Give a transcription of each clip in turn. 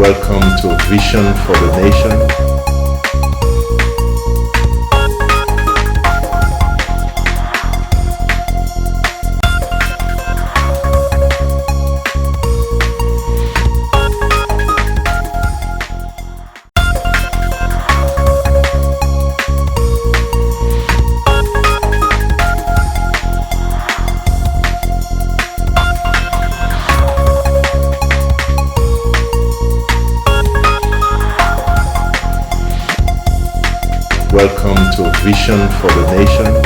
Welcome to Vision for the Nation. Welcome to Vision for the Nation.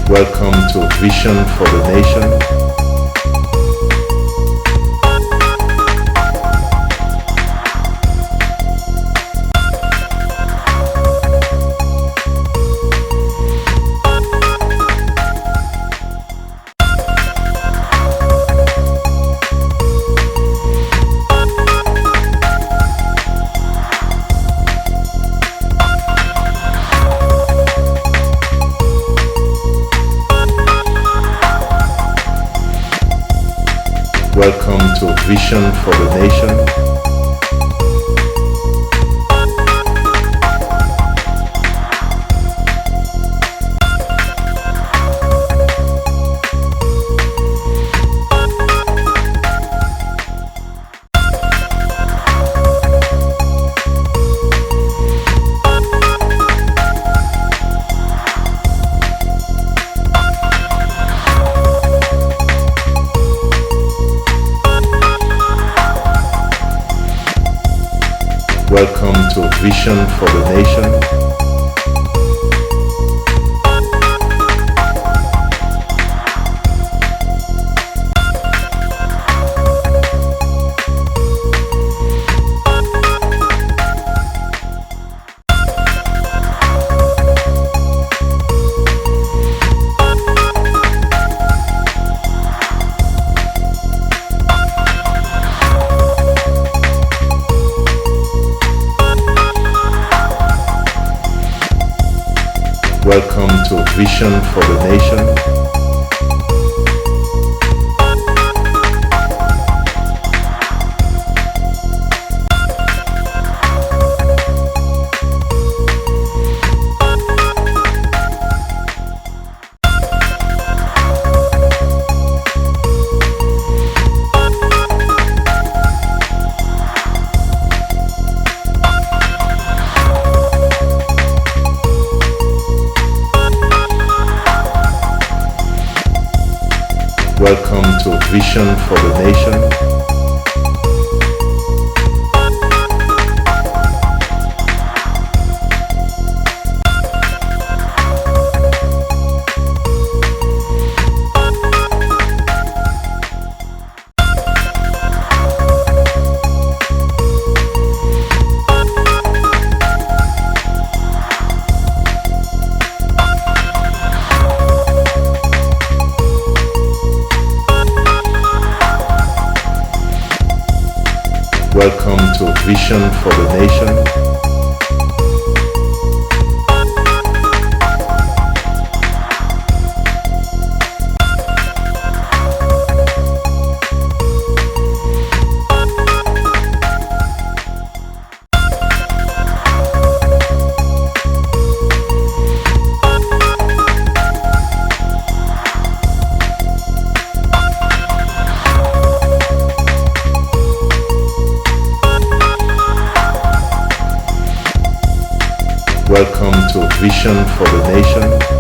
Welcome to Vision for the Nation. Welcome to Vision for the Nation. Welcome to Vision for the Nation. Welcome to Vision for the Nation. Welcome to Vision for the Nation. Welcome to Vision for the Nation. Welcome to Vision for the Nation.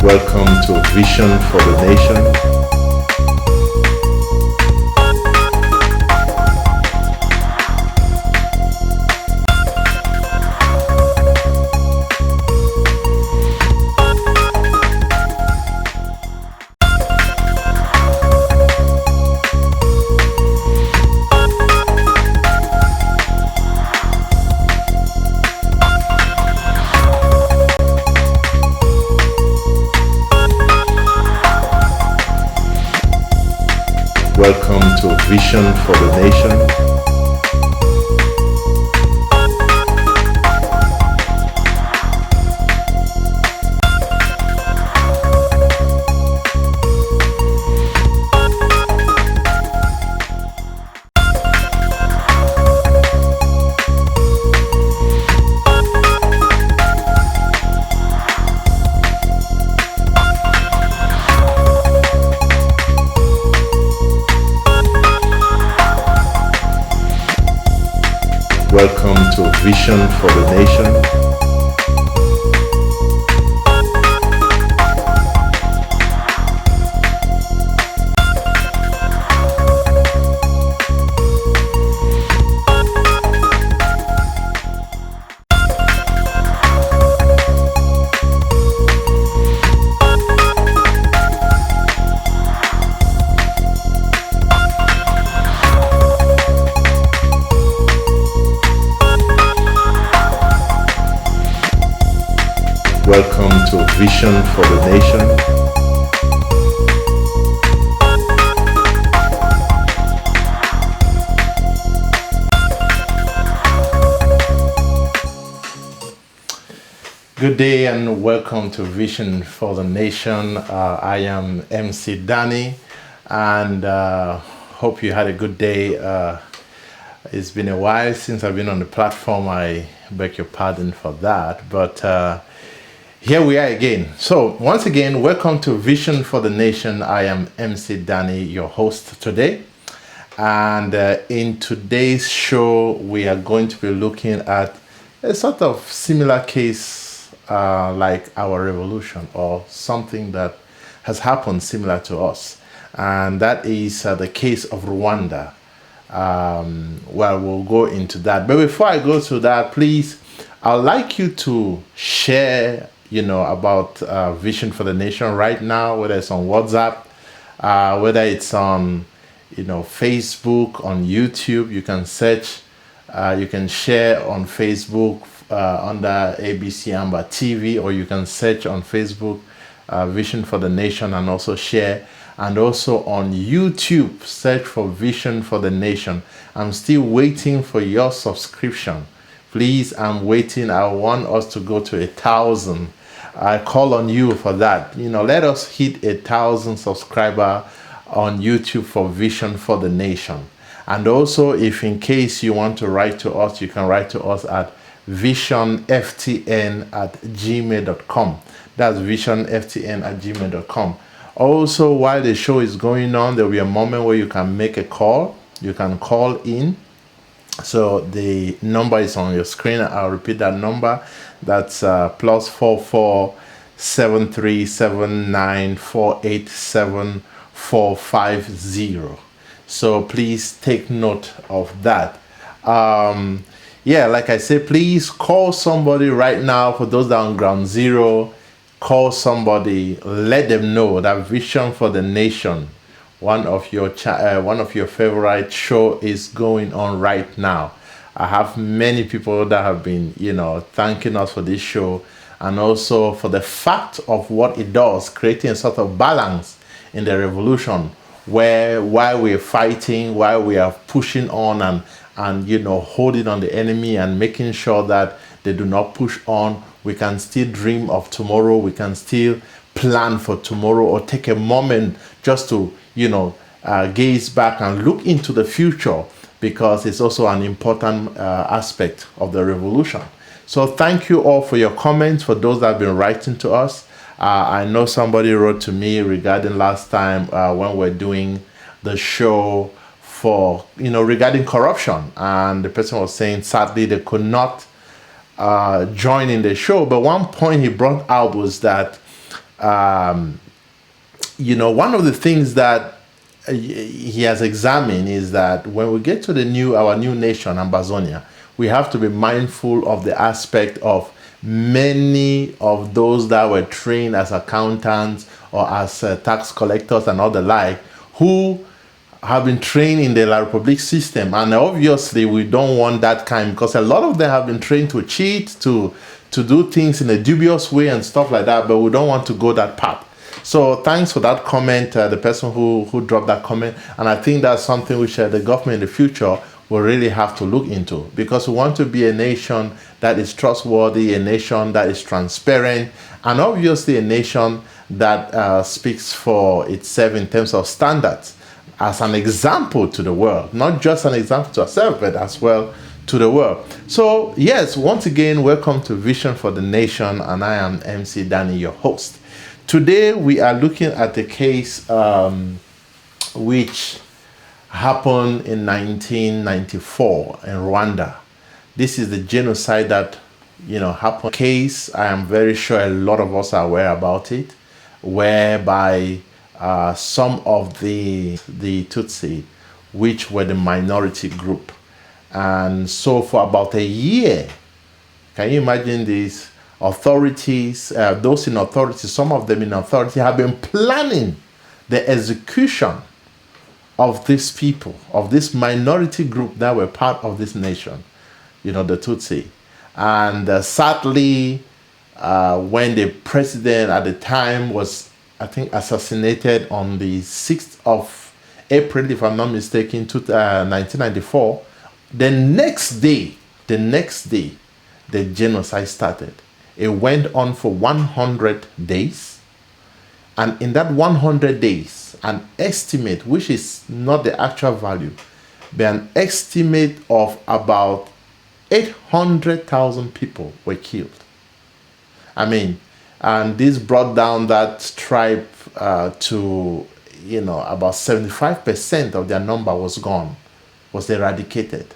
Welcome to Vision for the Nation. Welcome to Vision for the Nation. Welcome to Vision for the Nation. Welcome to Vision for the Nation. Good day and welcome to Vision for the Nation. I am MC Danny and hope you had a good day. It's been a while since I've been on the platform. I beg your pardon for that, but here we are again. So once again, welcome to Vision for the Nation. I am MC Danny, your host today. And in today's show, we are going to be looking at a sort of similar case like our revolution or something that has happened similar to us. And that is the case of Rwanda. Well, we'll go into that. But before I go to that, please, I'd like you to share about Vision for the Nation right now, whether it's on WhatsApp, whether it's on, Facebook, on YouTube. You can search, you can share on Facebook under ABC Amber TV, or you can search on Facebook Vision for the Nation and also share. And also on YouTube, search for Vision for the Nation. I'm still waiting for your subscription. Please, I'm waiting. I want us to go to 1,000. I call on you for that. Let us hit 1,000 subscriber on YouTube for Vision for the Nation. And also, if in case you want to write to us, you can write to us at visionftn@gmail.com. That's visionftn@gmail.com. Also, while the show is going on, there will be a moment where you can make a call. You can call in. So the number is on your screen. I'll repeat that number. That's +44 7379487450. So please take note of that. Like I said, please call somebody right now. For those that are on ground zero, call somebody. Let them know that Vision for the Nation, one of your favorite show, is going on right now. I have many people that have been, thanking us for this show, and also for the fact of what it does, creating a sort of balance in the revolution, where while we're fighting, while we are pushing on and holding on the enemy and making sure that they do not push on, we can still dream of tomorrow. We can still plan for tomorrow, or take a moment just to gaze back and look into the future, because it's also an important aspect of the revolution. So thank you all for your comments, for those that have been writing to us. I know somebody wrote to me regarding last time when we're doing the show for, regarding corruption. And the person was saying, sadly, they could not join in the show. But one point he brought out was that one of the things that he has examined is that when we get to our new nation, Ambazonia, we have to be mindful of the aspect of many of those that were trained as accountants or as tax collectors and all the like, who have been trained in the La Republique system. And obviously we don't want that kind, because a lot of them have been trained to cheat, to do things in a dubious way and stuff like that, but we don't want to go that path. So thanks for that comment, the person who dropped that comment. And I think that's something which the government in the future will really have to look into, because we want to be a nation that is trustworthy, a nation that is transparent, and obviously a nation that speaks for itself in terms of standards as an example to the world, not just an example to ourselves, but as well to the world. So yes, once again, welcome to Vision for the Nation, and I am MC Danny, your host. Today we are looking at a case which happened in 1994 in Rwanda. This is the genocide that happened. Case, I am very sure a lot of us are aware about it, whereby some of the Tutsi, which were the minority group, and so for about a year, can you imagine this? Authorities, those in authority, some of them in authority, have been planning the execution of these people, of this minority group that were part of this nation, the Tutsi. And sadly, when the president at the time was, I think, assassinated on the 6th of April, if I'm not mistaken, 1994, the next day, the genocide started. It went on for 100 days. And in that 100 days, an estimate, which is not the actual value, but an estimate of about 800,000 people were killed. And this brought down that tribe to, about 75% of their number was gone, was eradicated.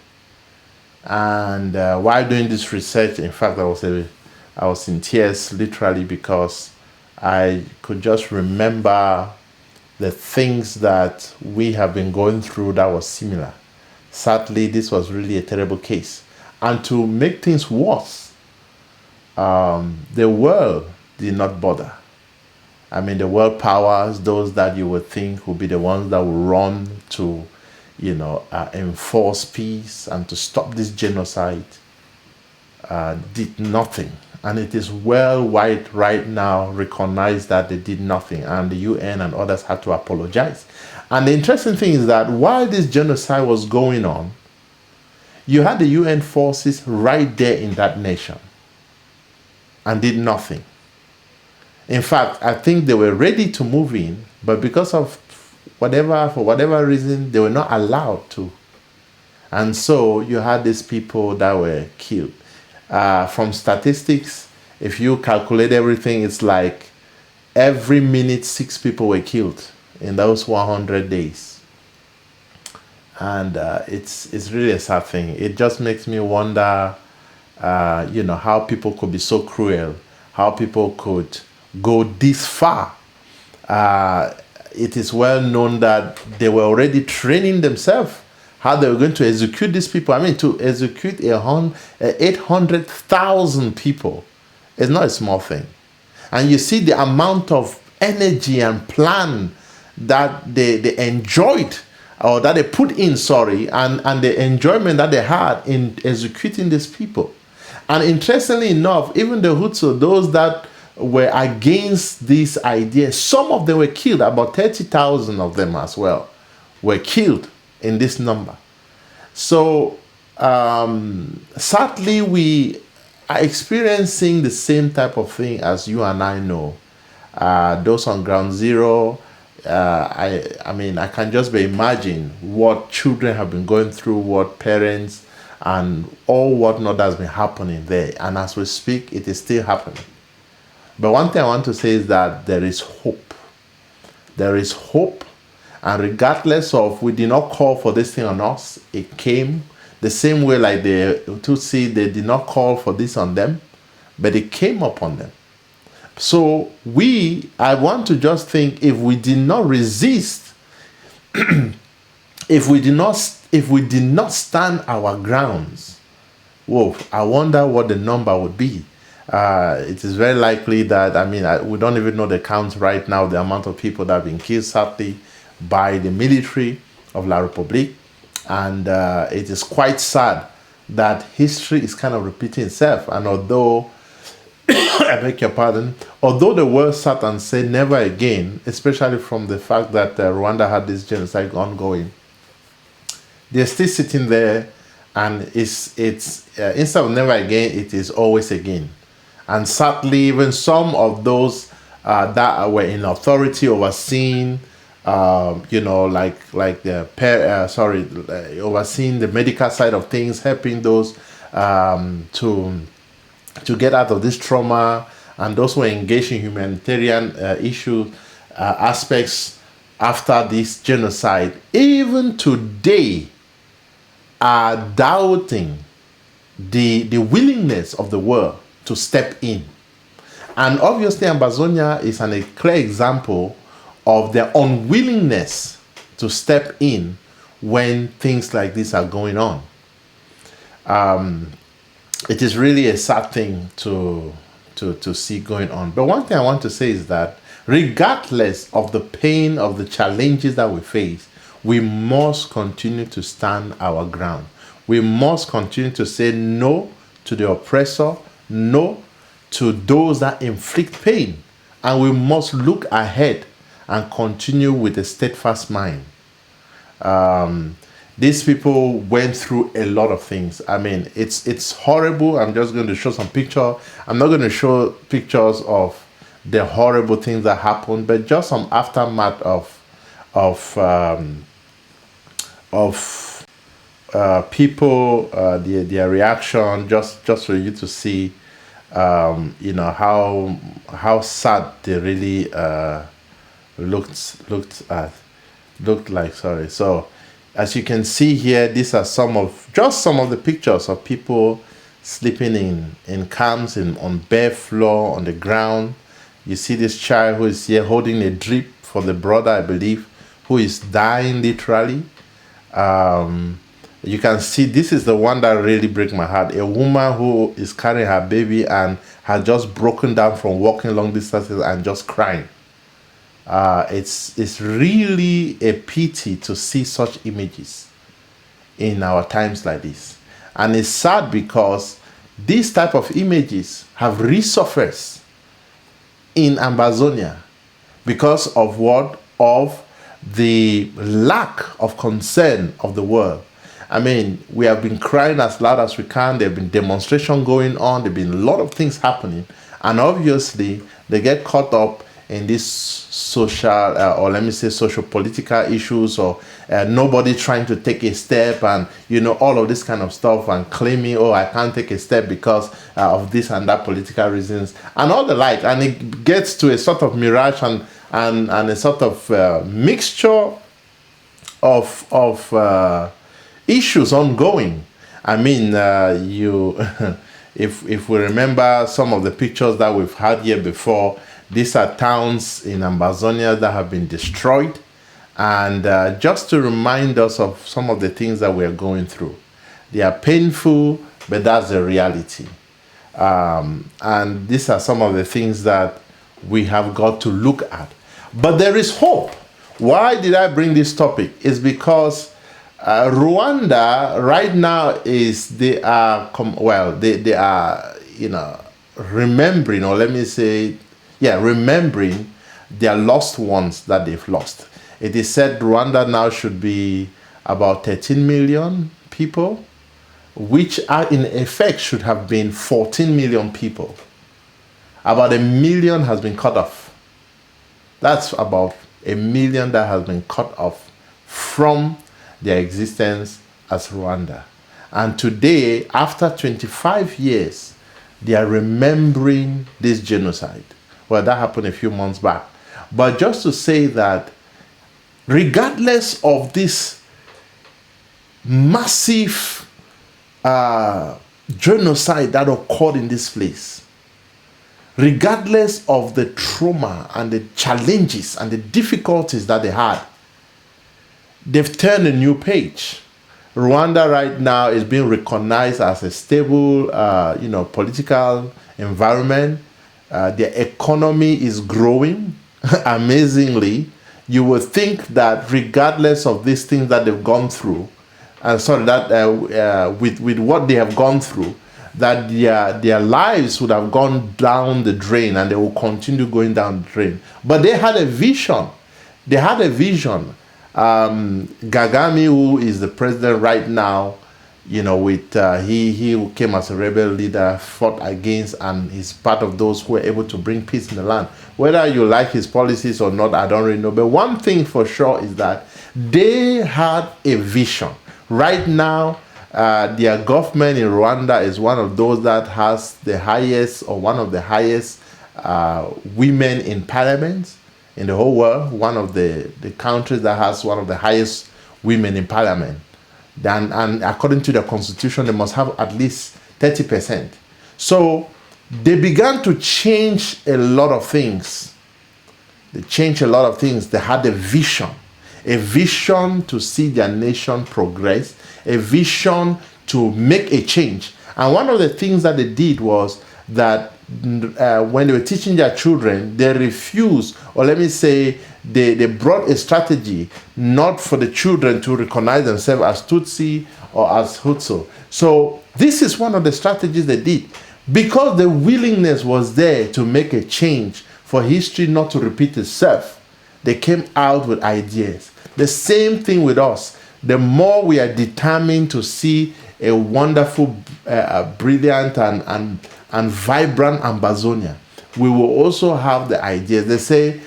And while doing this research, in fact, I was in tears, literally, because I could just remember the things that we have been going through that was similar. Sadly, this was really a terrible case. And to make things worse, the world did not bother. The world powers, those that you would think would be the ones that will run to, enforce peace and to stop this genocide, did nothing. And it is worldwide right now recognized that they did nothing, and the UN and others had to apologize. And the interesting thing is that while this genocide was going on, you had the UN forces right there in that nation and did nothing. In fact, I think they were ready to move in, but because of for whatever reason, they were not allowed to. And so you had these people that were killed. From statistics, if you calculate everything, it's like every minute 6 people were killed in those 100 days. And it's really a sad thing. It just makes me wonder, how people could be so cruel, how people could go this far. It is well known that they were already training themselves how they were going to execute these people. To execute 800,000 people is not a small thing. And you see the amount of energy and plan that they enjoyed, or that they put in, and the enjoyment that they had in executing these people. And interestingly enough, even the Hutu, those that were against this idea, some of them were killed. About 30,000 of them as well were killed in this number. So sadly, we are experiencing the same type of thing as you and I know. Those on ground zero, I can just imagine what children have been going through, what parents and all whatnot has been happening there. And as we speak, it is still happening. But one thing I want to say is that there is hope. There is hope. And regardless of, we did not call for this thing on us, it came. The same way like the Tutsi, they did not call for this on them, but it came upon them. So I want to just think, if we did not resist, if we did not stand our grounds, whoa, I wonder what the number would be. It is very likely that, we don't even know the count right now, the amount of people that have been killed, sadly, by the military of La République. And it is quite sad that history is kind of repeating itself. And although, I beg your pardon, although the world sat and said never again, especially from the fact that Rwanda had this genocide ongoing, they're still sitting there, and it's instead of never again, it is always again. And sadly, even some of those that were in authority overseeing, like the overseeing the medical side of things, helping those to get out of this trauma, and those who are engaged in humanitarian issue aspects after this genocide, even today are doubting the willingness of the world to step in. And obviously, Ambazonia is a clear example of their unwillingness to step in when things like this are going on. It is really a sad thing to see going on. But one thing I want to say is that regardless of the pain of the challenges that we face, we must continue to stand our ground. We must continue to say no to the oppressor, no to those that inflict pain. And we must look ahead and continue with a steadfast mind. These people went through a lot of things. It's horrible. I'm just going to show some picture. I'm not going to show pictures of the horrible things that happened, but just some aftermath of people, their reaction, just for you to see, how sad they really looked like. Sorry. So, as you can see here, these are some of the pictures of people sleeping in camps on bare floor on the ground. You see this child who is here holding a drip for the brother, I believe, who is dying literally. You can see this is the one that really breaks my heart. A woman who is carrying her baby and has just broken down from walking long distances and just crying. It's really a pity to see such images in our times like this. And it's sad because these type of images have resurfaced in Ambazonia because of what? Of the lack of concern of the world. We have been crying as loud as we can. There have been demonstrations going on. There have been a lot of things happening. And obviously, they get caught up in these social, or let me say social political issues, or nobody trying to take a step, and all of this kind of stuff, and claiming, oh, I can't take a step because of this and that political reasons, and all the like. And it gets to a sort of mirage and a sort of mixture of issues ongoing. If we remember some of the pictures that we've had here before, these are towns in Ambazonia that have been destroyed. And just to remind us of some of the things that we are going through. They are painful, but that's the reality. And these are some of the things that we have got to look at. But there is hope. Why did I bring this topic? It's because Rwanda right now they are remembering, or let me say, remembering their lost ones that they've lost. It is said Rwanda now should be about 13 million people, which are in effect should have been 14 million people. About 1 million has been cut off. That's about 1 million that has been cut off from their existence as Rwanda. And today, after 25 years, they are remembering this genocide. Well, that happened a few months back. But just to say that regardless of this massive genocide that occurred in this place, regardless of the trauma and the challenges and the difficulties that they had, they've turned a new page. Rwanda right now is being recognized as a stable, political environment. Their economy is growing amazingly. You would think that regardless of these things that they've gone through, with what they have gone through, that their lives would have gone down the drain and they will continue going down the drain. But they had a vision. They had a vision. Kagame, who is the president right now, he who came as a rebel leader, fought against, and he's part of those who were able to bring peace in the land. Whether you like his policies or not, I don't really know. But one thing for sure is that they had a vision. Right now, their government in Rwanda is one of those that has the highest, or one of the highest, women in parliament in the whole world. One of the countries that has one of the highest women in parliament. And according to the constitution, they must have at least 30%. So they began to change a lot of things. They changed a lot of things. They had a vision to see their nation progress, a vision to make a change. And one of the things that they did was that when they were teaching their children, they refused, or let me say, they brought a strategy not for the children to recognize themselves as Tutsi or as Hutu. So this is one of the strategies they did, because the willingness was there to make a change for history not to repeat itself. They came out with ideas. The same thing with us. The more we are determined to see a wonderful, brilliant and vibrant Ambazonia, we will also have the ideas. They say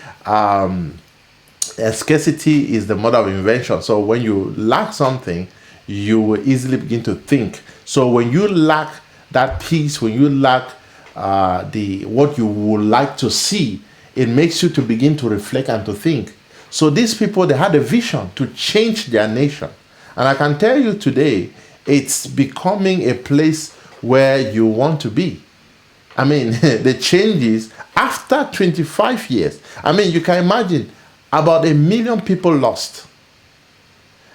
scarcity is the mother of invention. So when you lack something, you will easily begin to think. So when you lack that peace, when you lack what you would like to see, it makes you to begin to reflect and to think. So these people, they had a vision to change their nation. And I can tell you today, it's becoming a place where you want to be. I mean, the changes after 25 years. I mean, you can imagine about 1 million people lost.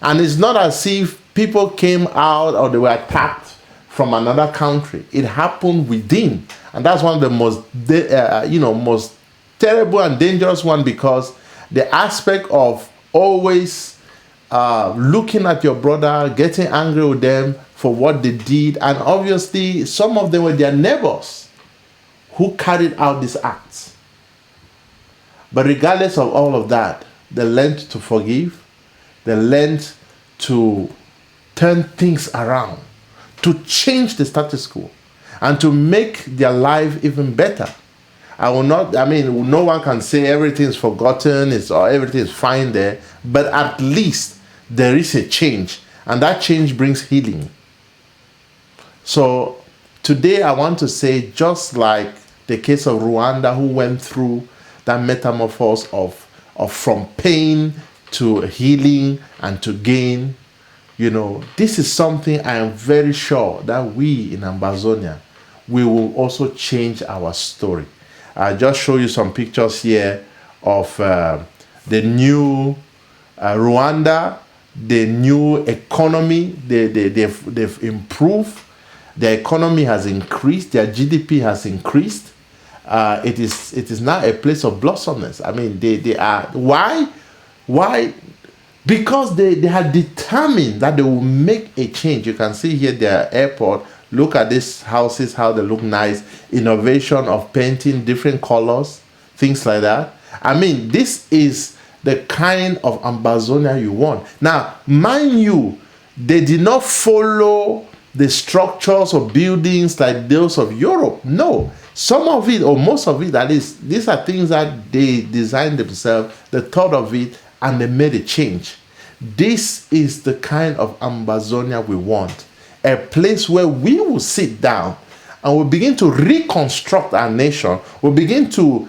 And it's not as if people came out or they were attacked from another country. It happened within. And that's one of the most terrible and dangerous one, because the aspect of always looking at your brother, getting angry with them for what they did. And obviously, some of them were their neighbors who carried out these acts. But regardless of all of that, they learned to forgive. They learned to turn things around, to change the status quo, and to make their life even better. No one can say everything's forgotten, or everything is fine there, but at least there is a change, and that change brings healing. So today I want to say, just like the case of Rwanda, who went through that metamorphosis of from pain to healing and to gain, this is something I am very sure that we in Ambazonia, we will also change our story. I'll just show you some pictures here of the new Rwanda, the new economy. They've improved. Their economy has increased. Their GDP has increased. It is now a place of blossomness. I mean, they are. Why? Because they are determined that they will make a change. You can see here their airport. Look at these houses, how they look nice. Innovation of painting, different colors, things like that. I mean, this is the kind of Ambazonia you want. Now, mind you, they did not follow the structures or buildings like those of Europe. No. Some of it, or most of it, that is, these are things that they designed themselves, they thought of it, and they made a change. This is the kind of Ambazonia we want. A place where we will sit down and we'll begin to reconstruct our nation. We'll begin to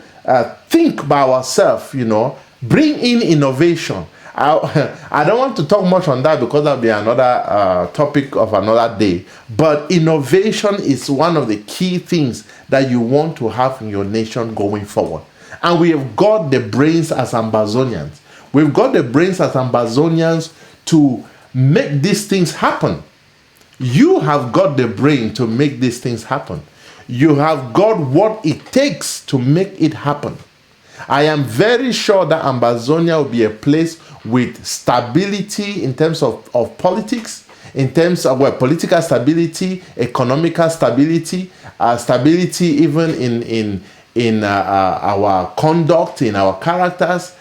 think by ourselves, bring in innovation I don't want to talk much on that because that'll be another topic of another day. But innovation is one of the key things that you want to have in your nation going forward. And we have got the brains as Ambazonians. We've got the brains as Ambazonians to make these things happen. You have got the brain to make these things happen. You have got what it takes to make it happen. I am very sure that Ambazonia will be a place with stability in terms of politics, in terms of political stability, economical stability, stability even in our conduct, in our characters.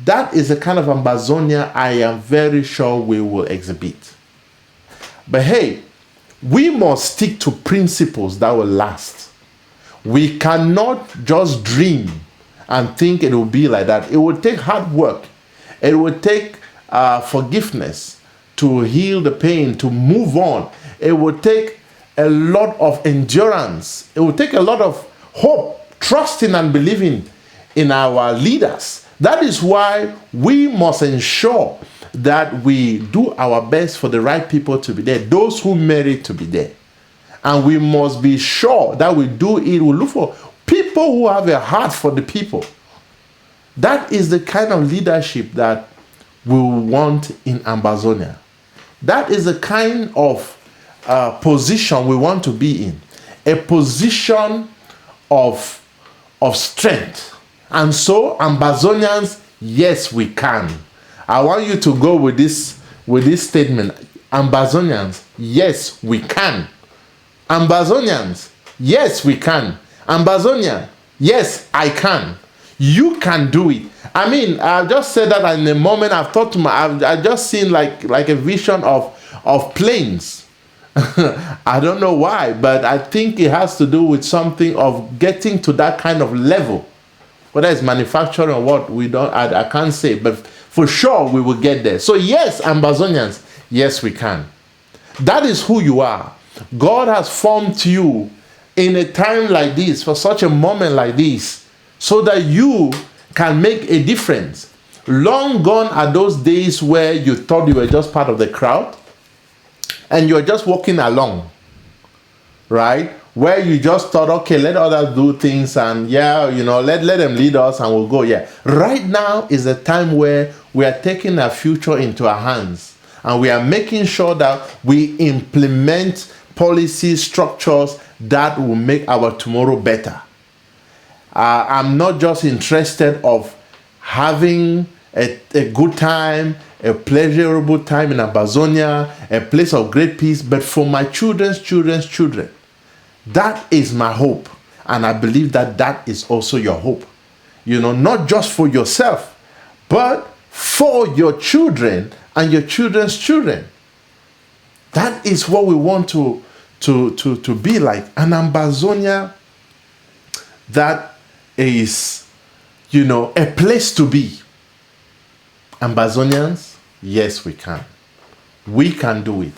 That is the kind of Ambazonia I am very sure we will exhibit. But hey, we must stick to principles that will last. We cannot just dream and think it will be like that. It will take hard work. It will take forgiveness to heal the pain, to move on. It will take a lot of endurance. It will take a lot of hope, trusting and believing in our leaders. That is why we must ensure that we do our best for the right people to be there, those who merit to be there. And we must be sure that we do it. We look for people who have a heart for the people. That is the kind of leadership that we want in Ambazonia. That is the kind of position we want to be in. A position of strength. And so, Ambazonians, yes, we can. I want you to go with this statement. Ambazonians, yes, we can. Ambazonians, yes, we can. Ambazonia, yes, I can. You can do it. I mean, I've just said that in a moment. I've thought to I've just seen like a vision of planes. I don't know why, but I think it has to do with something of getting to that kind of level. Whether it's manufacturing or what, I can't say, but for sure we will get there. So yes, Ambazonians, yes, we can. That is who you are. God has formed you in a time like this, for such a moment like this, so that you can make a difference. Long gone are those days where you thought you were just part of the crowd and you're just walking along, right? Where you just thought, okay, let others do things and yeah, let them lead us and we'll go. Yeah. Right now is the time where we are taking our future into our hands and we are making sure that we implement policies, structures that will make our tomorrow better. I'm not just interested of having a good time, a pleasurable time in Ambazonia, a place of great peace, but for my children's children. That is my hope. And I believe that that is also your hope. Not just for yourself, but for your children and your children's children. That is what we want to be like. An Ambazonia that is, a place to be. Ambazonians, yes, we can. We can do it.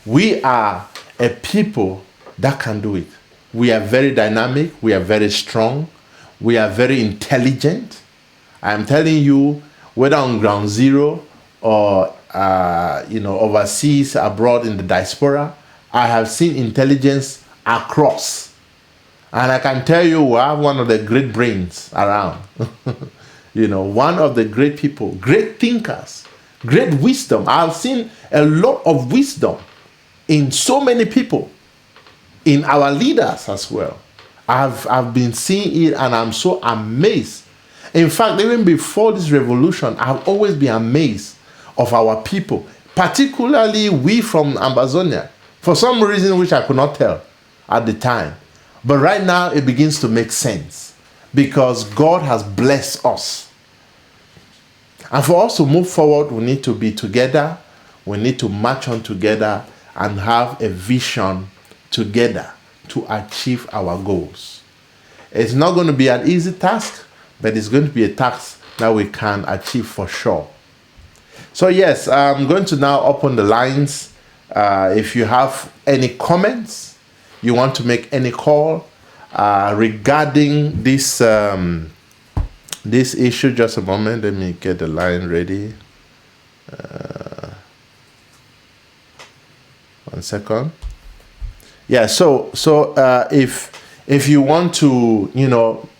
We are a people that can do it. We are very dynamic. We are very strong. We are very intelligent. I am telling you, whether on ground zero or overseas, abroad in the diaspora, I have seen intelligence across. And I can tell you, we have one of the great brains around. One of the great people, great thinkers, great wisdom. I've seen a lot of wisdom in so many people, in our leaders as well. I've been seeing it and I'm so amazed. In fact, even before this revolution, I've always been amazed of our people, particularly we from Ambazonia, for some reason which I could not tell at the time. But right now it begins to make sense because God has blessed us. And for us to move forward, we need to be together. We need to march on together and have a vision together to achieve our goals. It's not going to be an easy task, but it's going to be a task that we can achieve for sure. So yes, I'm going to now open the lines. If you have any comments, you want to make any call regarding this issue, just a moment. Let me get the line ready. One second. Yeah. So if you want to,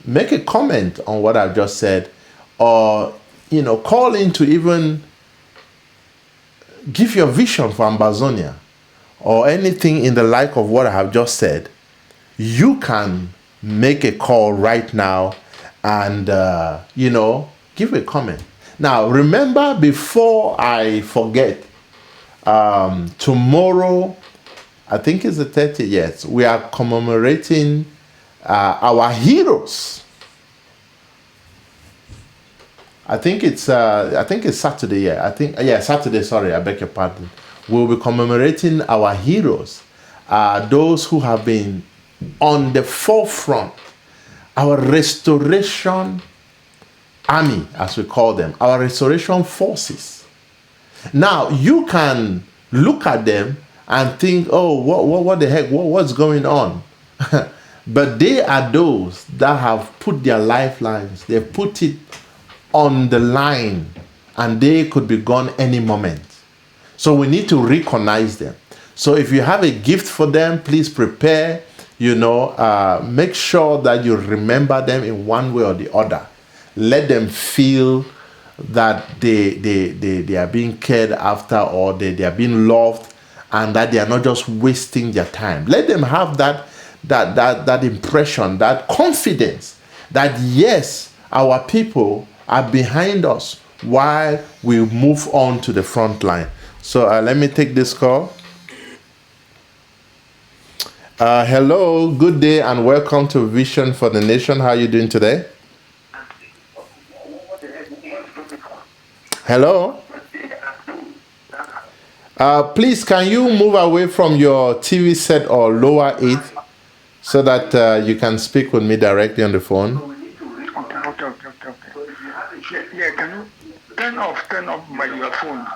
make a comment on what I've just said, or call in to even give your vision for Ambazonia, or anything in the like of what I have just said, you can make a call right now and, give a comment. Now, remember, before I forget, tomorrow, I think it's the 30th, yes, we are commemorating our heroes. I think it's Saturday, yeah. Saturday, sorry, I beg your pardon. We'll be commemorating our heroes, those who have been on the forefront, our restoration army, as we call them, our restoration forces. Now, you can look at them and think, oh, what the heck, what's going on? But they are those that have put their lifelines, they've put it on the line, and they could be gone any moment. So we need to recognize them. So if you have a gift for them, please prepare, make sure that you remember them in one way or the other. Let them feel that they are being cared after, or they are being loved, and that they are not just wasting their time. Let them have that impression, that confidence that yes, our people are behind us while we move on to the front line. So let me take this call. Hello, good day, and welcome to Vision for the Nation. How are you doing today? Hello? Please, can you move away from your TV set or lower it so that you can speak with me directly on the phone? Okay. Yeah, can you turn off your phone?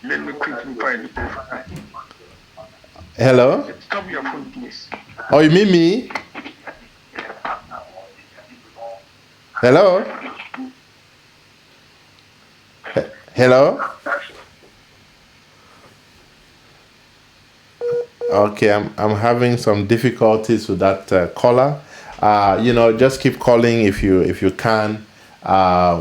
Let me quickly find it. Hello? Stop your phone, please. Oh, you mean me? Hello? Hello? Okay, I'm having some difficulties with that caller. Just keep calling if you can.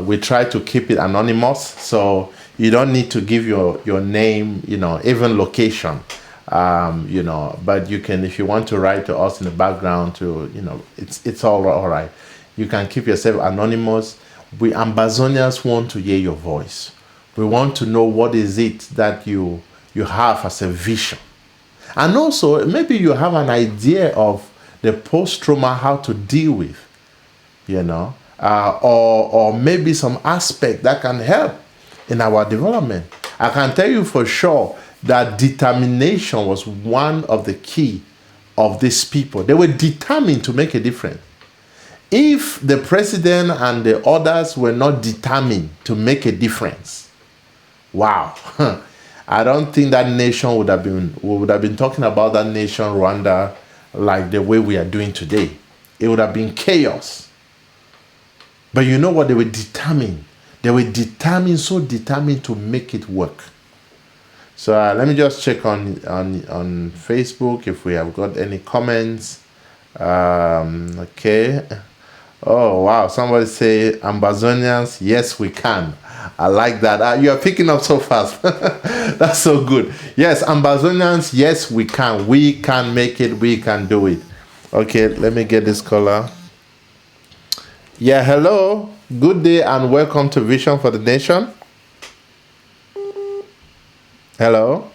We try to keep it anonymous, so you don't need to give your name, even location. But you can, if you want to write to us in the background, it's all right. You can keep yourself anonymous. We Ambazonians want to hear your voice. We want to know what is it that you have as a vision. And also, maybe you have an idea of the post-trauma, how to deal with, or maybe some aspect that can help in our development. I can tell you for sure that determination was one of the key of these people. They were determined to make a difference. If the president and the others were not determined to make a difference, wow. I don't think that nation would have been talking about that nation, Rwanda, like the way we are doing today. It would have been chaos. But you know what? They were determined. They were so determined to make it work. So let me just check on Facebook if we have got any comments. Okay. Oh, wow. Somebody say, Ambazonians, yes, we can. I like that. You are picking up so fast. That's so good. Yes, Ambazonians, yes, we can. We can make it. We can do it. Okay, let me get this caller. Yeah, hello. Good day and welcome to Vision for the Nation. Hello.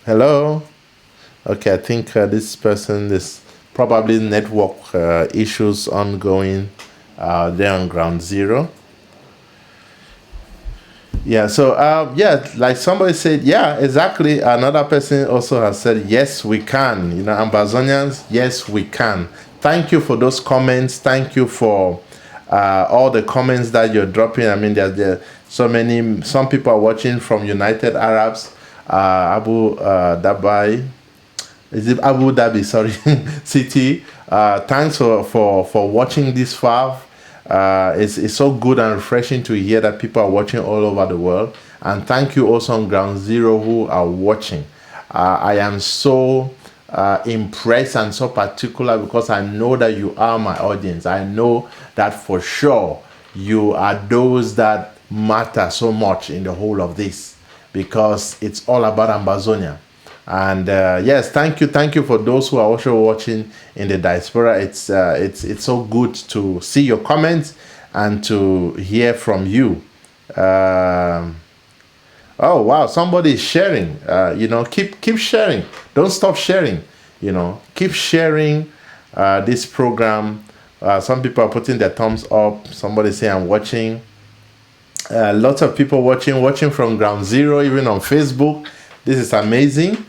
Hello. Okay, I think this person is probably network issues ongoing there on ground zero. Yeah, so like somebody said, yeah, exactly. Another person also has said, yes, we can. Ambazonians, yes, we can. Thank you for those comments. Thank you for all the comments that you're dropping. I mean, there so many. Some people are watching from United Arabs, Abu Dhabi. Is it Abu Dhabi? Sorry, city. Thanks for watching this far. It's so good and refreshing to hear that people are watching all over the world. And thank you also on Ground Zero who are watching. I am so impressed and so particular because I know that you are my audience. I know that for sure you are those that matter so much in the whole of this, because it's all about Ambazonia. And yes, thank you for those who are also watching in the diaspora. It's so good to see your comments and to hear from you. Oh wow, somebody is sharing. Keep sharing. Don't stop sharing. Keep sharing this program. Some people are putting their thumbs up. Somebody say I'm watching. Lots of people watching from Ground Zero, even on Facebook. This is amazing.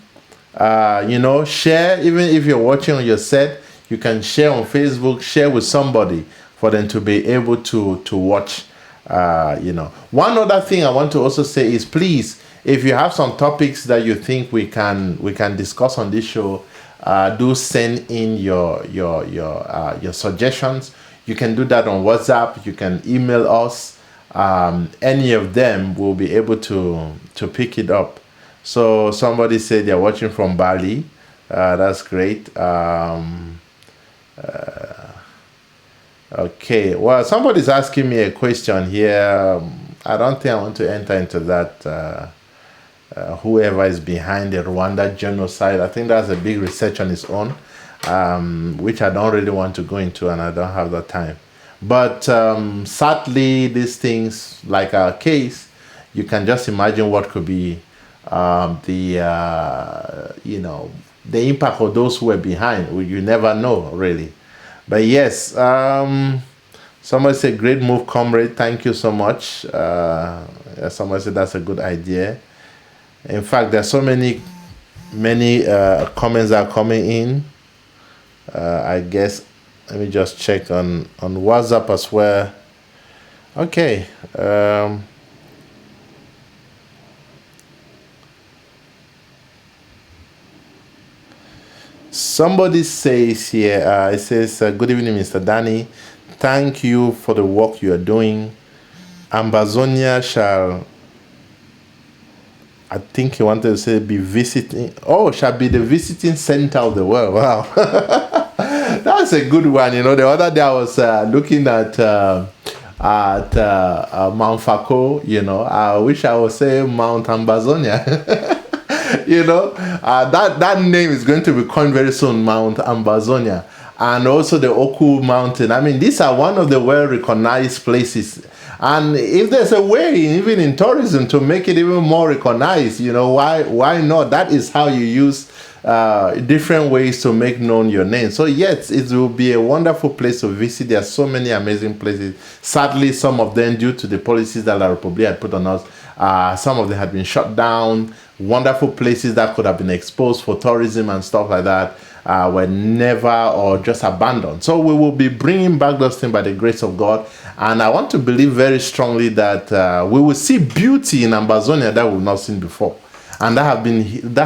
Share. Even if you're watching on your set, you can share on Facebook. Share with somebody for them to be able to watch. One other thing I want to also say is, please, if you have some topics that you think we can discuss on this show, do send in your suggestions. You can do that on WhatsApp. You can email us. Any of them will be able to pick it up. So somebody said they're watching from Bali. That's great. Okay, well, somebody's asking me a question here. I don't think I want to enter into that. Whoever is behind the Rwanda genocide, I think that's a big research on its own, which I don't really want to go into, and I don't have the time. But sadly, these things, like our case, you can just imagine what could be the impact of those who were behind. You never know, really. But yes, somebody said, great move, comrade. Thank you so much. Somebody said that's a good idea. In fact, there's so many comments are coming in. I guess, let me just check on WhatsApp as well. Okay. Somebody says here, it says, good evening, Mr. Danny. Thank you for the work you are doing. Ambazonia shall, I think he wanted to say, shall be the visiting center of the world. Wow. That's a good one. The other day I was looking at Mount Fako, I wish I would say Mount Ambazonia. That name is going to become very soon, Mount Ambazonia, and also the Oku Mountain. I mean, these are one of the well-recognized places. And if there's a way, even in tourism, to make it even more recognized, why not? That is how you use different ways to make known your name. So yes, it will be a wonderful place to visit. There are so many amazing places. Sadly, some of them, due to the policies that La Republic had put on us, some of them had been shut down. Wonderful places that could have been exposed for tourism and stuff like that were never or just abandoned. So we will be bringing back those things by the grace of God. And I want to believe very strongly that we will see beauty in Ambazonia that we've not seen before. And that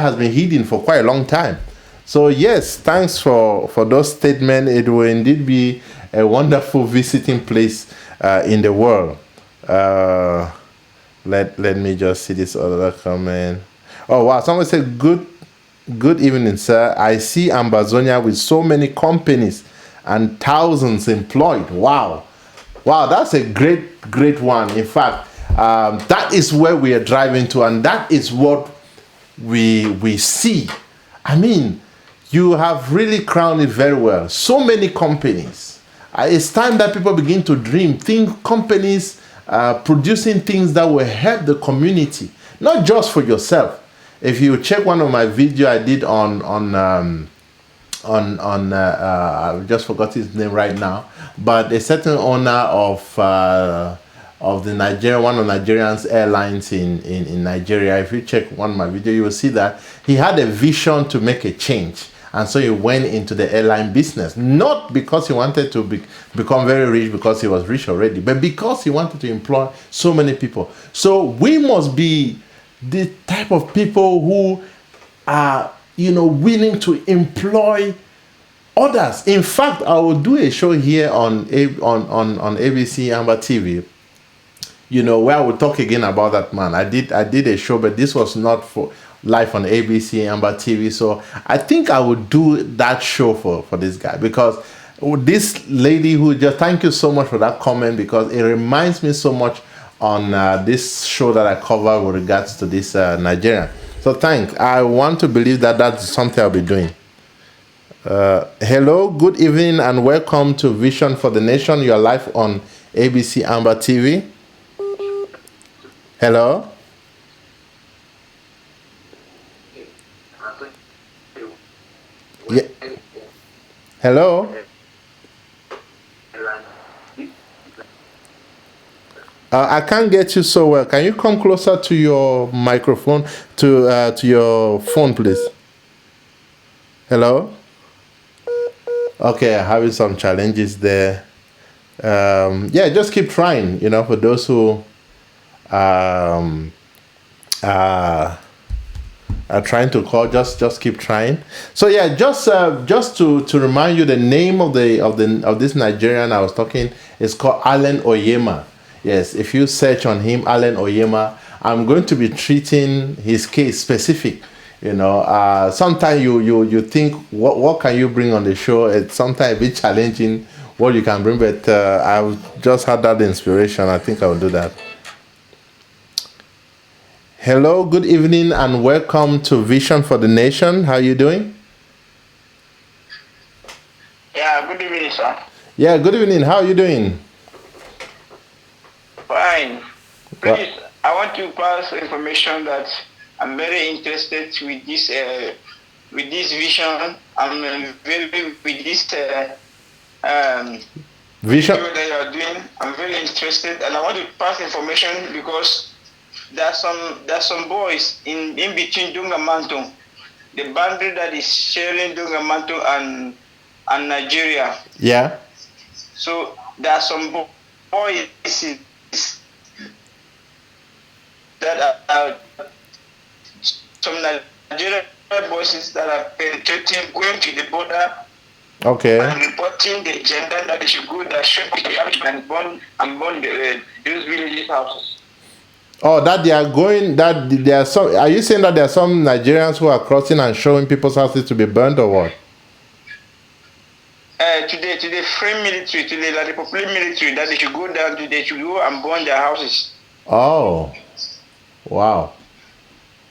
has been hidden for quite a long time. So yes, thanks for those statements. It will indeed be a wonderful visiting place in the world. Let me just see this other comment. Oh wow, someone said, good evening, sir. I see Ambazonia with so many companies and thousands employed. Wow, that's a great one. In fact, that is where we are driving to, and that is what we see. I mean, you have really crowned it very well. So many companies. It's time that people begin to dream. Think companies producing things that will help the community, not just for yourself. If you check one of my video I did on I just forgot his name right now, but a certain owner of the one of Nigerian's airlines in Nigeria. If you check one of my video, you will see that he had a vision to make a change. And so he went into the airline business, not because he wanted to become very rich, because he was rich already, but because he wanted to employ so many people. So we must be the type of people who are, willing to employ Others, in fact, I will do a show here on on ABC Amber TV, where I will talk again about that man. I did a show, but this was not for live on ABC Amber TV. So I think I would do that show for this guy, because this lady who just, thank you so much for that comment, because it reminds me so much on this show that I cover with regards to this Nigerian. So I want to believe that that's something I'll be doing. Hello, good evening, and welcome to Vision for the Nation. You're live on ABC Amber TV. Hello. Yeah. Hello. I can't get you so well. Can you come closer to your microphone, to your phone, please? Hello. Okay, having some challenges there. Yeah, just keep trying. For those who are trying to call, just keep trying. So yeah, just to remind you, the name of this Nigerian I was talking is called Allen Oyema. Yes, if you search on him, Allen Oyema, I'm going to be treating his case specific. Sometimes you think, what can you bring on the show? It's sometimes a bit challenging what you can bring, but I've just had that inspiration. I think I'll do that. Hello, good evening, and welcome to Vision for the Nation. How are you doing? Yeah, good evening, sir. Yeah, good evening. How are you doing? Fine. Please, I want to pass information that I'm very interested with this vision. I'm very with this vision video that you are doing. I'm very interested, and I want to pass information because there's some boys in between Dungamanto, the boundary that is sharing Dungamanto and Nigeria. Yeah. So there are some boys that are some Nigerian voices that are penetrating, going to the border, okay, and reporting the agenda that they should go, that should be and burn those villages' houses. Oh, that they are going, that there are some, are you saying that there are some Nigerians who are crossing and showing people's houses to be burned, or what? To the free military, to the Republic military, that they should go down to, they should go and burn their houses. Oh, wow.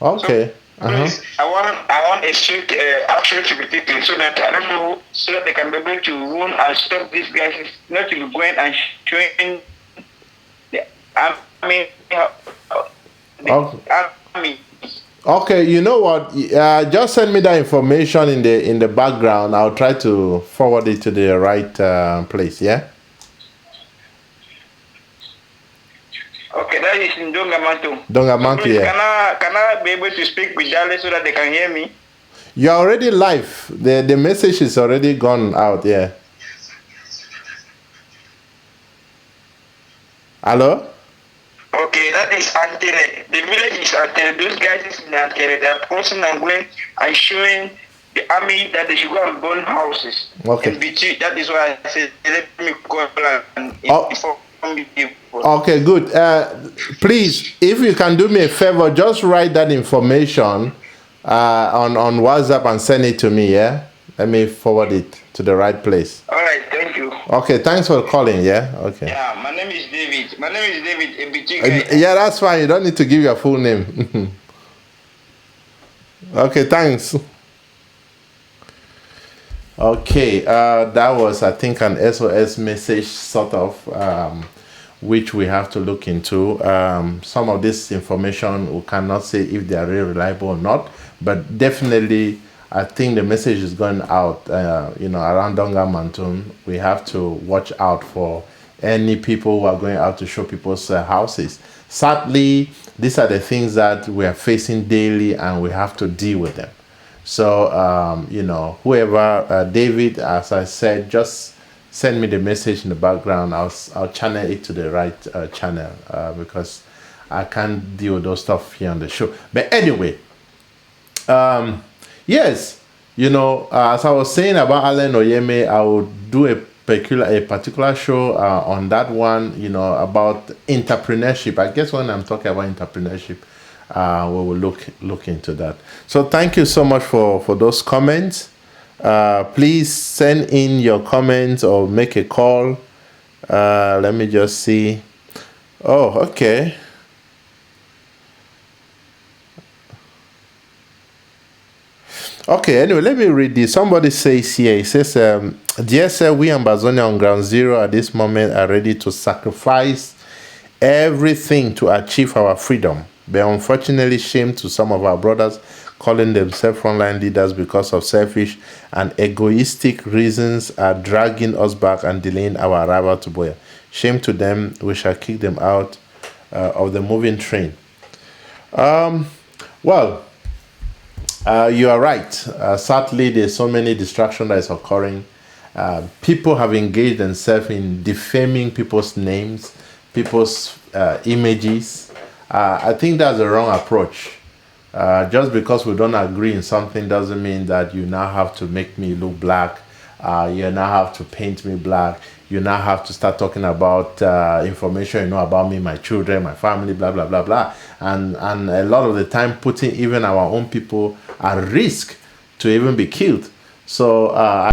Okay. So, please, I want a strict action to be taken, so that I don't know, so that they can be able to warn and stop these guys not to be going and showing the army. Army. Okay, you know what? Just send me that information in the background. I'll try to forward it to the right place. Yeah. Okay, that is in Dongamanto. Dongamanto, so yeah. Can I be able to speak with Dale so that they can hear me? You're already live. The message is already gone out. Yeah. Hello. Okay, that is Antene. The village is Antene. Those guys is in Antene. They are crossing and going and showing the army that they should go and burn houses. Okay. In between, that is why I said, let me call and inform you. Okay, good. Please, if you can do me a favor, just write that information on WhatsApp and send it to me, yeah? Let me forward it to the right place. All right, thank you. Okay, thanks for calling, yeah? Okay. Yeah, my name is David. My name is David. Yeah, that's fine. You don't need to give your full name. Okay, thanks. Okay, that was, I think, an SOS message, sort of, which we have to look into. Some of this information, we cannot say if they are really reliable or not, but definitely, I think the message is going out, around Donga Mountain. We have to watch out for any people who are going out to show people's houses. Sadly, these are the things that we are facing daily, and we have to deal with them. So, whoever, David, as I said, just send me the message in the background. I'll channel it to the right channel because I can't deal with those stuff here on the show. But anyway, yes, As I was saying about Allen Oyeme, I would do a particular show on that one, about entrepreneurship. I guess when I'm talking about entrepreneurship, we will look into that. So thank you so much for those comments. Please send in your comments or make a call. Let me just see. Oh, okay. Okay, anyway, let me read this. Somebody says here, it says, Dear sir, we Ambazonia on ground zero at this moment are ready to sacrifice everything to achieve our freedom. But unfortunately, shame to some of our brothers calling themselves frontline leaders because of selfish and egoistic reasons are dragging us back and delaying our arrival to Boya. Shame to them, we shall kick them out of the moving train. Well, you are right. Sadly, there's so many distractions that is occurring. People have engaged themselves in defaming people's names, people's images. I think that's the wrong approach. Just because we don't agree in something doesn't mean that you now have to make me look black. You now have to paint me black. You now have to start talking about information about me, my children, my family, blah blah blah blah, and a lot of the time putting even our own people at risk to even be killed. So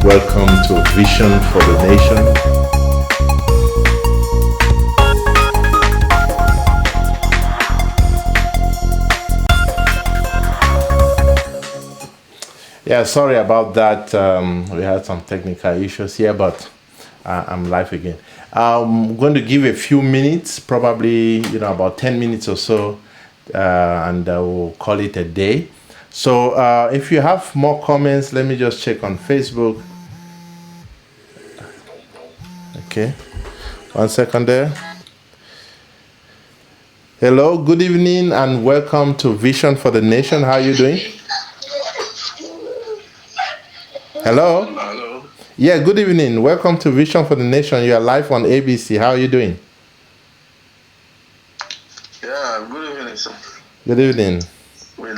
welcome to Vision for the Nation. Yeah, sorry about that. We had some technical issues here, but I'm live again. I'm going to give a few minutes, probably about 10 minutes or so, and we'll call it a day. So if you have more comments, let me just check on Facebook. Okay, 1 second there. Hello, good evening, and welcome to Vision for the Nation. How are you doing? Hello? Hello. Yeah, good evening. Welcome to Vision for the Nation. You are live on ABC. How are you doing? Yeah, good evening, sir. Good evening. We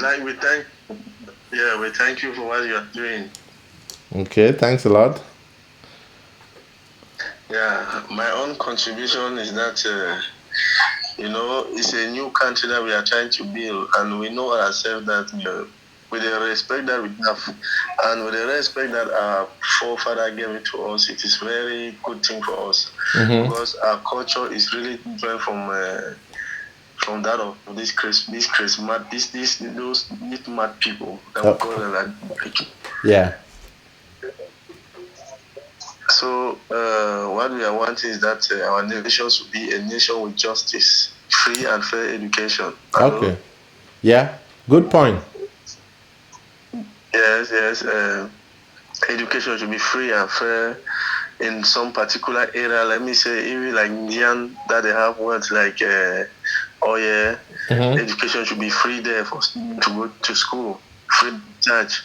thank you for what you are doing. Okay, thanks a lot. Yeah, my own contribution is that it's a new country that we are trying to build, and we know ourselves that with the respect that we have, and with the respect that our forefather gave it to us, it is very good thing for us because our culture is really different from that of these mad people that we call them like. Yeah. So what we are wanting is that our nation should be a nation with justice, free and fair education. Okay. Yeah. Good point. Yes. Education should be free and fair in some particular area. Let me say, even like Indian that they have words like, education should be free there for students to go to school, free church.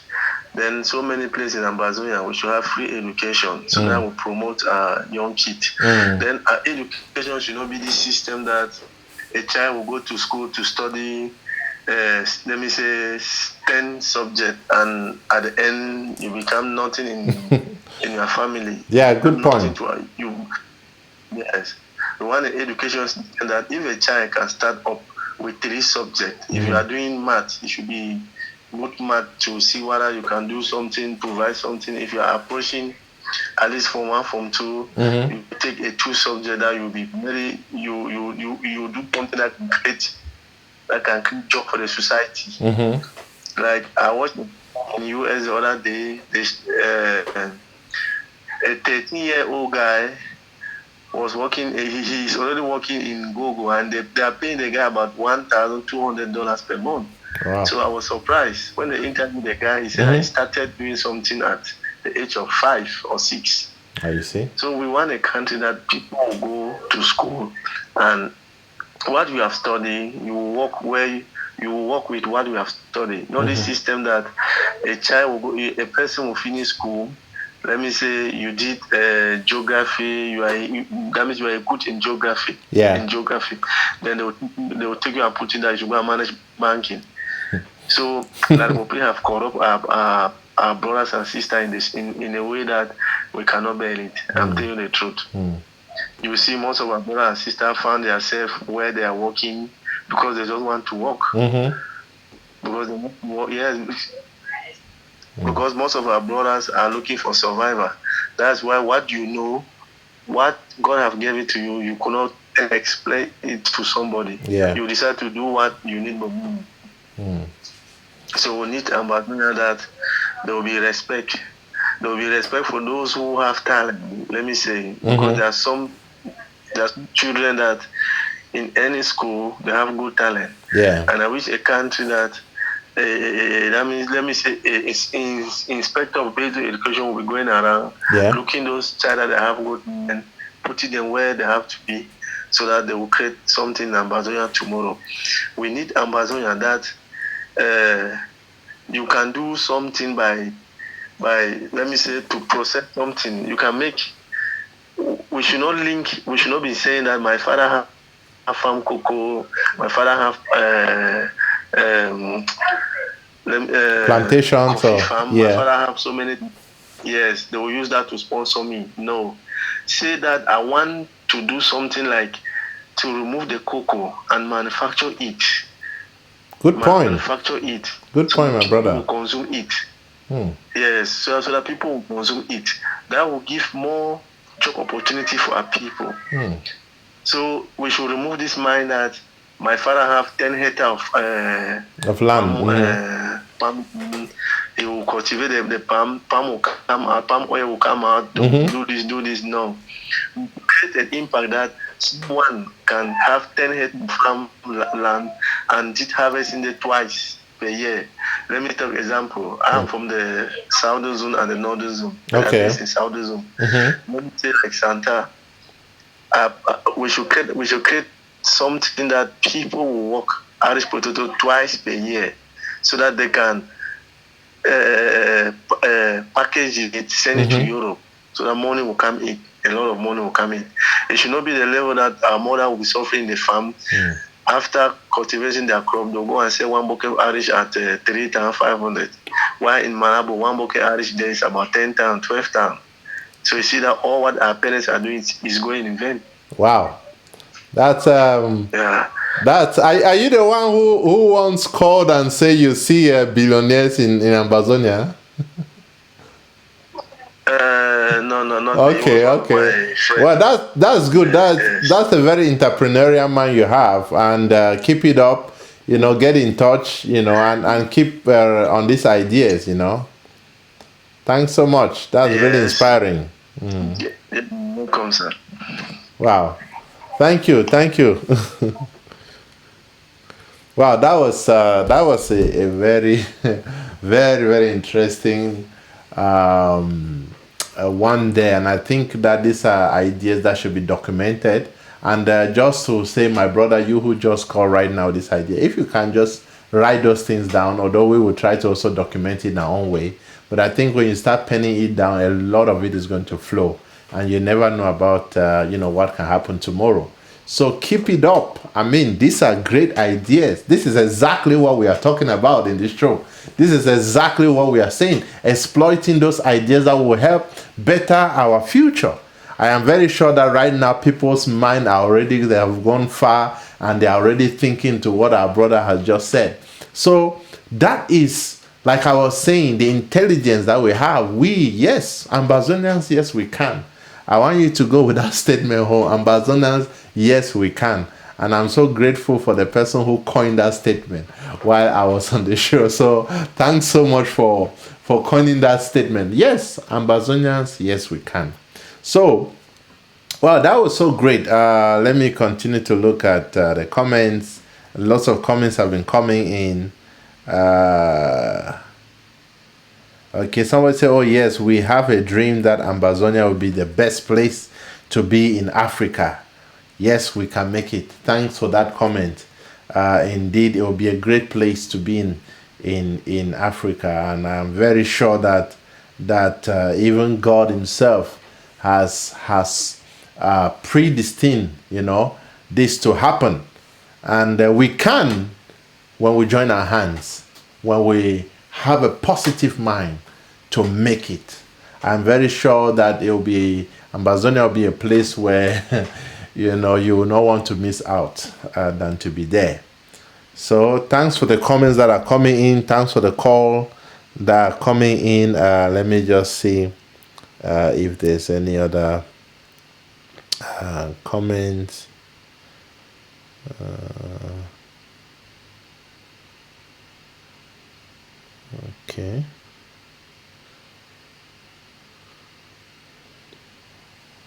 Then so many places in Ambazonia, we should have free education, so that will promote young kids. Then education should not be this system that a child will go to school to study, let me say, 10 subjects, and at the end you become nothing in your family. Yeah, good point. Yes, we want an education system that if a child can start up with 3 subjects, if you are doing math, it should be good math to see whether you can do something, provide something. If you are approaching at least from 1, from 2, you take a 2 subject that you'll be very, you do something that can create job for the society. Like I watched in the US the other day, a 13-year-old guy was working. He's already working in Google, and they are paying the guy about $1,200 per month. Wow. So I was surprised when they interviewed the guy. He said he started doing something at the age of 5 or 6. You see? So we want a country that people will go to school, and what you have studied, you will work with what you have studied. Not this system that a person will finish school. Let me say you did geography. That means you are good in geography. Yeah. In geography, then they will take you and put in that you should go and manage banking. So that will probably have corrupt our brothers and sisters in a way that we cannot bear it. I'm telling you the truth. You see, most of our brothers and sisters found themselves where they are working because they just want to work. Because they want to work, yes. Because most of our brothers are looking for survival. That's why what what God have given to you, you cannot explain it to somebody. Yeah. You decide to do what you need. So we need Ambazonia that there will be respect. There will be respect for those who have talent. Let me say, because there's some children that in any school they have good talent. Yeah. And I wish a country that that means, let me say, inspector of basic education will be going around looking those child that they have good and putting them where they have to be, so that they will create something in Ambazonia tomorrow. We need Ambazonia that you can do something by let me say, to process something. You can make. We should not be saying that my father have farm cocoa, my father have plantations or farm. My father have so many. Yes, they will use that to sponsor me. No, say that I want to do something like to remove the cocoa and manufacture it. Good point. Manufacture it. Good point, my brother. Will consume it. Yes, so that people will consume it. That will give more job opportunity for our people. So we should remove this mind that my father have 10 hectares of land. Palm, he will cultivate the palm will come out, palm oil will come out, do this. No. We create an impact that someone can have 10 hectares farm land and did harvesting it twice per year. Let me take an example. I'm from the southern zone and the northern zone. Okay. In southern zone. Let me say like Santa. We should create something that people will work Irish potato twice per year, so that they can package it, send it to Europe, so that money will come in. A lot of money will come in. It should not be the level that our mother will be suffering in the farm. After cultivating their crop, they'll go and sell 1 bucket of Irish at 3,500. While in Malabo, 1 bucket Irish there is about 10,000, 12,000. So you see that all what our parents are doing is going in vain. Wow. That's That's are you the one who once called and say you see billionaires in Ambazonia? No, not okay. Well, that's good. That's a very entrepreneurial mind you have, and keep it up. Get in touch. And keep on these ideas. Thanks so much. That's really inspiring. Welcome, sir. Wow. Thank you. Wow, that was a very, very, very interesting one day, and I think that these are ideas that should be documented. And just to say, my brother, you who just called right now, this idea, if you can just write those things down, although we will try to also document it in our own way. But I think when you start penning it down, a lot of it is going to flow, and you never know about what can happen tomorrow. So keep it up. I mean, these are great ideas. This is exactly what we are talking about in this show. This is exactly what we are saying, exploiting those ideas that will help better our future. I am very sure that right now people's mind are already, they have gone far, and they are already thinking to what our brother has just said. So that is, like I was saying, the intelligence that we have. We, yes, Ambazonians, yes, we can. I want you to go with that statement home. Ambazonians, yes, we can. And I'm so grateful for the person who coined that statement while I was on the show. So thanks so much for coining that statement. Yes, Ambazonians, yes, we can. So, well, that was so great. Let me continue to look at the comments. Lots of comments have been coming in. Okay, somebody say, oh yes, we have a dream that Ambazonia will be the best place to be in Africa. Yes, we can make it. Thanks for that comment. Indeed, it will be a great place to be in Africa, and I'm very sure that even God Himself has predestined, this to happen, and we can, when we join our hands, when we have a positive mind, to make it. I'm very sure that Ambazonia will be a place where you will not want to miss out than to be there. So thanks for the comments that are coming in. Thanks for the call that are coming in. Let me just see if there's any other comments. Okay.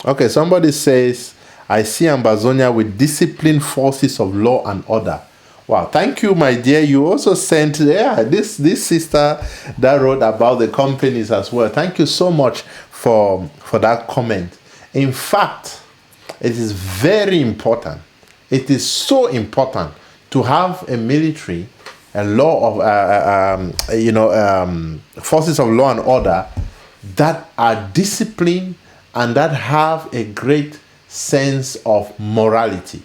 Okay, somebody says, I see Ambazonia with disciplined forces of law and order. Wow, thank you, my dear. You also sent this sister that wrote about the companies as well. Thank you so much for that comment. In fact, it is very important. It is so important to have a military, a law of forces of law and order that are disciplined and that have a great sense of morality.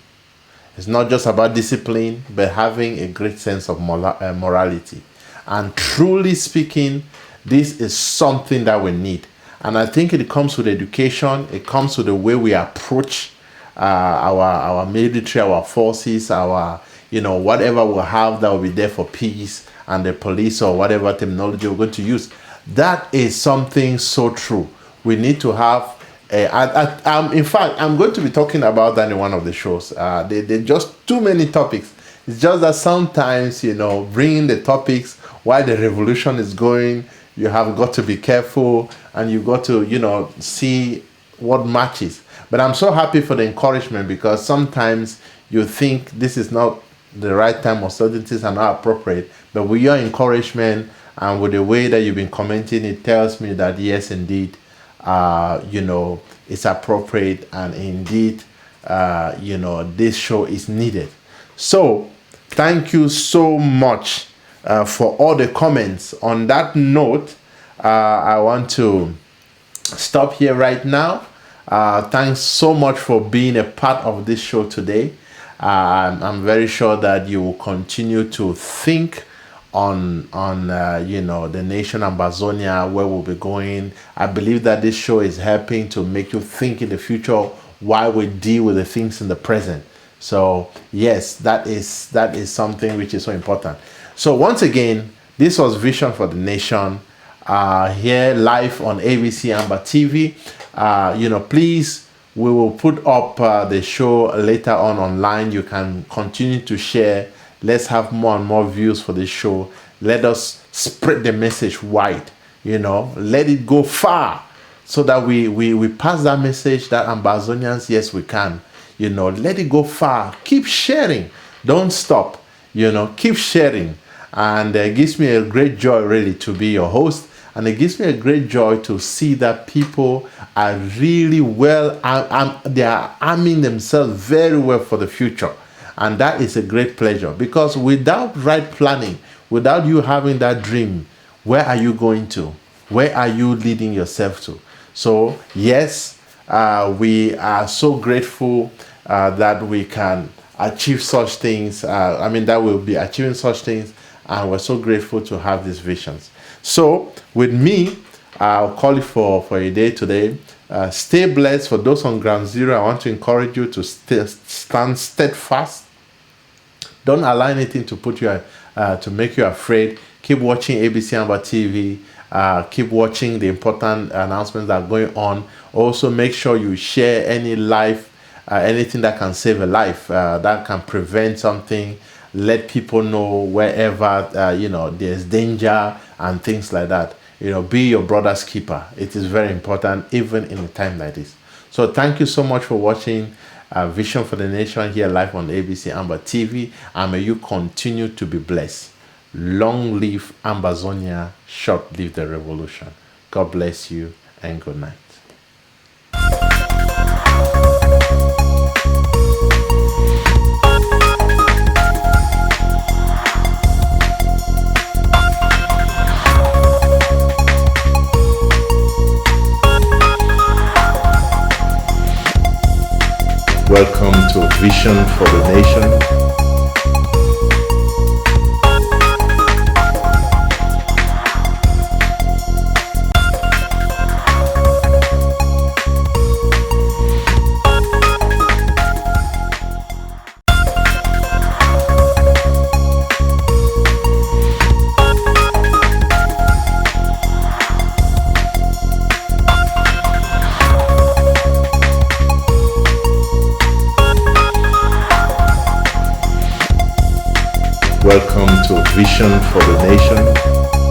It's not just about discipline, but having a great sense of morality. And truly speaking, this is something that we need. And I think it comes with education. It comes with the way we approach our military, our forces, our whatever we have that will be there for peace, and the police or whatever terminology we're going to use. That is something so true. We need to have in fact, I'm going to be talking about that in one of the shows. They're just too many topics. It's just that sometimes, bringing the topics while the revolution is going, you have got to be careful, and you've got to, see what matches. But I'm so happy for the encouragement, because sometimes you think this is not the right time or certain things are not appropriate. But with your encouragement and with the way that you've been commenting, it tells me that yes, indeed, it's appropriate, and indeed, this show is needed. So thank you so much for all the comments. On that note, I want to stop here right now. Thanks so much for being a part of this show today. I'm very sure that you will continue to think on the nation Ambazonia, where we'll be going. I believe that this show is helping to make you think in the future while we deal with the things in the present. So yes, that is something which is so important. So once again, this was Vision for the Nation, here live on ABC Amber TV. Please, we will put up the show later on online. You can continue to share. Let's have more and more views for this show. Let us spread the message wide. Let it go far, so that we pass that message that Ambazonians, yes, we can. Let it go far. Keep sharing. Don't stop. Keep sharing. And it gives me a great joy, really, to be your host. And it gives me a great joy to see that people are really well, they are arming themselves very well for the future. And that is a great pleasure, because without right planning, without you having that dream, where are you going to? Where are you leading yourself to? So yes, we are so grateful that we can achieve such things. That we'll be achieving such things, and we're so grateful to have these visions. So with me, I'll call it for a day today. Stay blessed. For those on ground zero, I want to encourage you to stand steadfast. Don't allow anything to put you to make you afraid. Keep watching ABC Amba TV. Keep watching the important announcements that are going on. Also, make sure you share any life, anything that can save a life, that can prevent something. Let people know wherever there's danger and things like that. Be your brother's keeper. It is very important, even in a time like this. So thank you so much for watching Vision for the Nation here live on ABC Amba TV, and may you continue to be blessed. Long live Ambazonia, short live the revolution. God bless you, and good night. Welcome to Vision for the Nation. Welcome to Vision for the Nation.